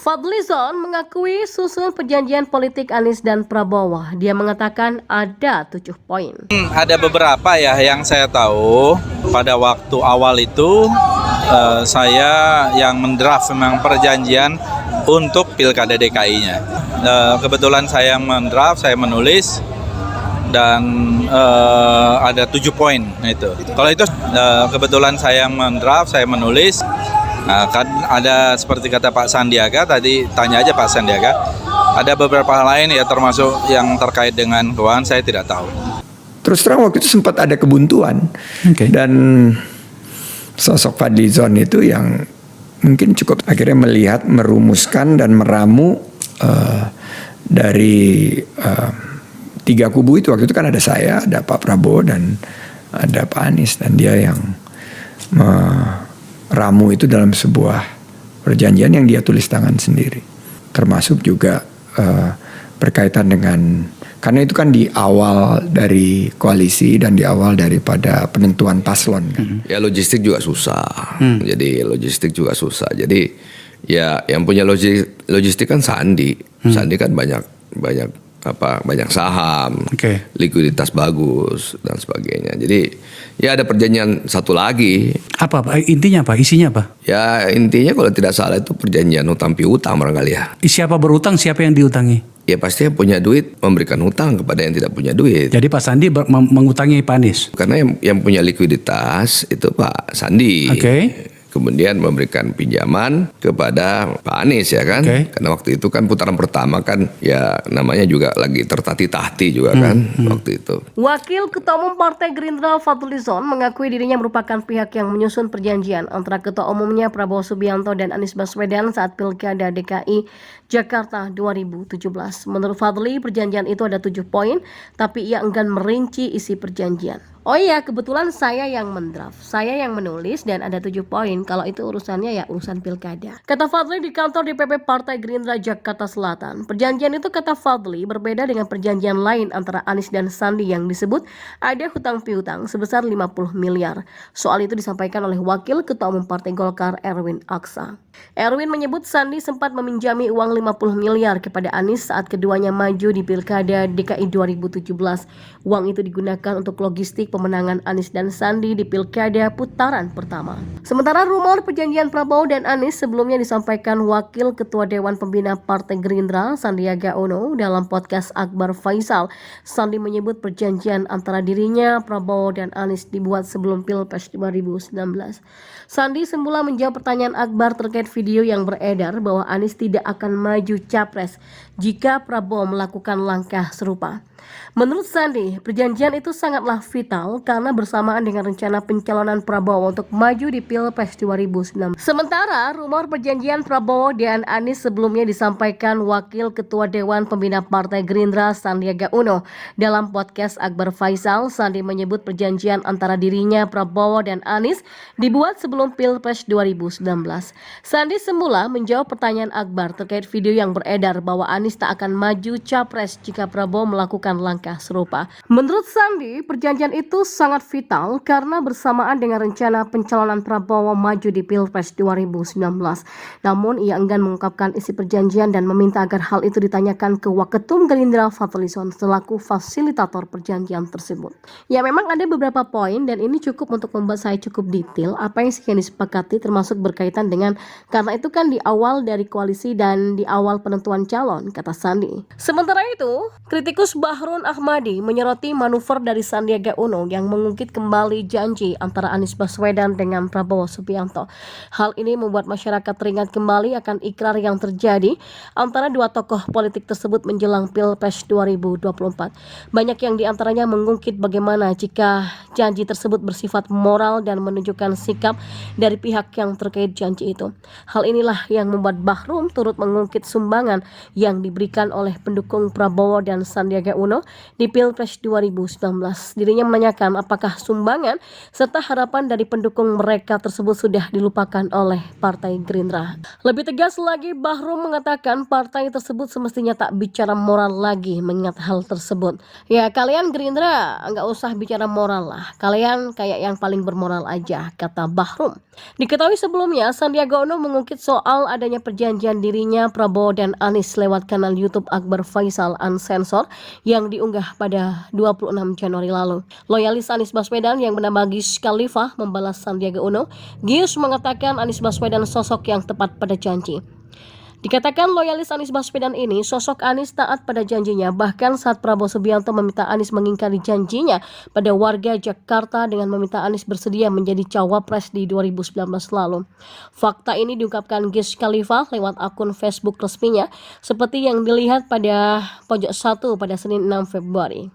Fadlizon mengakui susun perjanjian politik Anies dan Prabowo. Dia mengatakan ada 7 poin. Ada beberapa ya yang saya tahu. Pada waktu awal itu saya yang mendraft memang perjanjian untuk Pilkada DKI-nya. Kebetulan saya mendraft, saya menulis dan ada 7 poin itu. Kalau itu kebetulan saya mendraft, saya menulis. Nah, kan ada seperti kata Pak Sandiaga tadi, tanya aja Pak Sandiaga. Ada beberapa hal lain ya termasuk yang terkait dengan keuangan saya tidak tahu. Terus terang waktu itu sempat ada kebuntuan. Dan sosok Fadlizon itu yang mungkin cukup akhirnya melihat, merumuskan dan meramu dari 3 kubu itu. Waktu itu kan ada saya, ada Pak Prabowo dan ada Pak Anies, dan dia yang ramu itu dalam sebuah perjanjian yang dia tulis tangan sendiri, termasuk juga berkaitan dengan, karena itu kan di awal dari koalisi dan di awal daripada penentuan paslon kan. Ya logistik juga susah. Jadi logistik juga susah. Jadi ya yang punya logistik kan Sandi. Sandi kan banyak saham, likuiditas bagus dan sebagainya. Jadi ya ada perjanjian satu lagi. Apa Pak? Intinya apa? Isinya apa? Ya intinya kalau tidak salah itu perjanjian hutang piutang barangkali ya. Siapa berutang, siapa yang diutangi? Ya pasti yang punya duit memberikan hutang kepada yang tidak punya duit. Jadi Pak Sandi mengutangi Pak Anies? Karena yang punya likuiditas itu Pak Sandi. Kemudian memberikan pinjaman kepada Pak Anies ya kan. Karena waktu itu kan putaran pertama kan ya namanya juga lagi tertatih-tatih juga kan waktu itu. Wakil Ketua Umum Partai Gerindra Fadlizon mengakui dirinya merupakan pihak yang menyusun perjanjian antara Ketua Umumnya Prabowo Subianto dan Anies Baswedan saat Pilkada DKI Jakarta 2017. Menurut Fadli, perjanjian itu ada 7 poin, tapi ia enggan merinci isi perjanjian. Oh iya, kebetulan saya yang mendraft, saya yang menulis dan ada 7 poin. Kalau itu urusannya ya urusan pilkada. Kata Fadli di kantor DPP Partai Gerindra Jakarta Selatan. Perjanjian itu kata Fadli berbeda dengan perjanjian lain antara Anies dan Sandi yang disebut ada hutang piutang sebesar 50 miliar. Soal itu disampaikan oleh Wakil Ketua Umum Partai Golkar Erwin Aksa. Erwin menyebut Sandi sempat meminjami uang 50 miliar kepada Anies saat keduanya maju di Pilkada DKI 2017. Uang itu digunakan untuk logistik pemenangan Anies dan Sandi di Pilkada putaran pertama. Sementara rumor perjanjian Prabowo dan Anies sebelumnya disampaikan Wakil Ketua Dewan Pembina Partai Gerindra Sandiaga Uno dalam podcast Akbar Faisal. Sandi menyebut perjanjian antara dirinya, Prabowo dan Anies dibuat sebelum Pilpres 2019. Sandi semula menjawab pertanyaan Akbar terkait video yang beredar bahwa Anies tidak akan maju capres jika Prabowo melakukan langkah serupa. Menurut Sandi, perjanjian itu sangatlah vital karena bersamaan dengan rencana pencalonan Prabowo untuk maju di Pilpres 2019. Sementara rumor perjanjian Prabowo dan Anies sebelumnya disampaikan Wakil Ketua Dewan Pembina Partai Gerindra Sandiaga Uno. Dalam podcast Akbar Faisal, Sandi menyebut perjanjian antara dirinya, Prabowo dan Anies dibuat sebelum Pilpres 2019. Sandi semula menjawab pertanyaan Akbar terkait video yang beredar bahwa Anies tak akan maju capres jika Prabowo melakukan langkah serupa. Menurut Sandi, perjanjian itu sangat vital karena bersamaan dengan rencana pencalonan Prabowo maju di Pilpres 2019. Namun ia enggan mengungkapkan isi perjanjian dan meminta agar hal itu ditanyakan ke Waketum Gerindra Fadlizon selaku fasilitator perjanjian tersebut. Ya memang ada beberapa poin dan ini cukup untuk membuat saya cukup detail apa yang disepakati termasuk berkaitan dengan karena itu kan di awal dari koalisi dan di awal penentuan calon, kata Sandi. Sementara itu, kritikus Bahrun Ahmadi menyoroti manuver dari Sandiaga Uno yang mengungkit kembali janji antara Anies Baswedan dengan Prabowo Subianto. Hal ini membuat masyarakat teringat kembali akan ikrar yang terjadi antara dua tokoh politik tersebut menjelang Pilpres 2024. Banyak yang diantaranya mengungkit bagaimana jika janji tersebut bersifat moral dan menunjukkan sikap dari pihak yang terkait janji itu. Hal inilah yang membuat Bahrun turut mengungkit sumbangan yang diberikan oleh pendukung Prabowo dan Sandiaga Uno di Pilpres 2019. Dirinya menanyakan mempertanyakan apakah sumbangan serta harapan dari pendukung mereka tersebut sudah dilupakan oleh Partai Gerindra. Lebih tegas lagi, Bahrum mengatakan partai tersebut semestinya tak bicara moral lagi mengingat hal tersebut. Ya, kalian Gerindra nggak usah bicara moral lah, kalian kayak yang paling bermoral aja, kata Bahrum. Diketahui sebelumnya Sandiaga Uno mengungkit soal adanya perjanjian dirinya, Prabowo dan Anies lewat kanal YouTube Akbar Faisal Unsensor yang diunggah pada 26 Januari lalu. Loyalis Anies Baswedan yang bernama Gius Khalifah membalas Sandiaga Uno. Gius mengatakan Anies Baswedan sosok yang tepat pada janji. Dikatakan loyalis Anies Baswedan ini, sosok Anies taat pada janjinya, bahkan saat Prabowo Subianto meminta Anies mengingkari janjinya pada warga Jakarta dengan meminta Anies bersedia menjadi cawapres di 2019 lalu. Fakta ini diungkapkan Gius Khalifah lewat akun Facebook resminya, seperti yang dilihat pada pojok 1 pada Senin 6 Februari.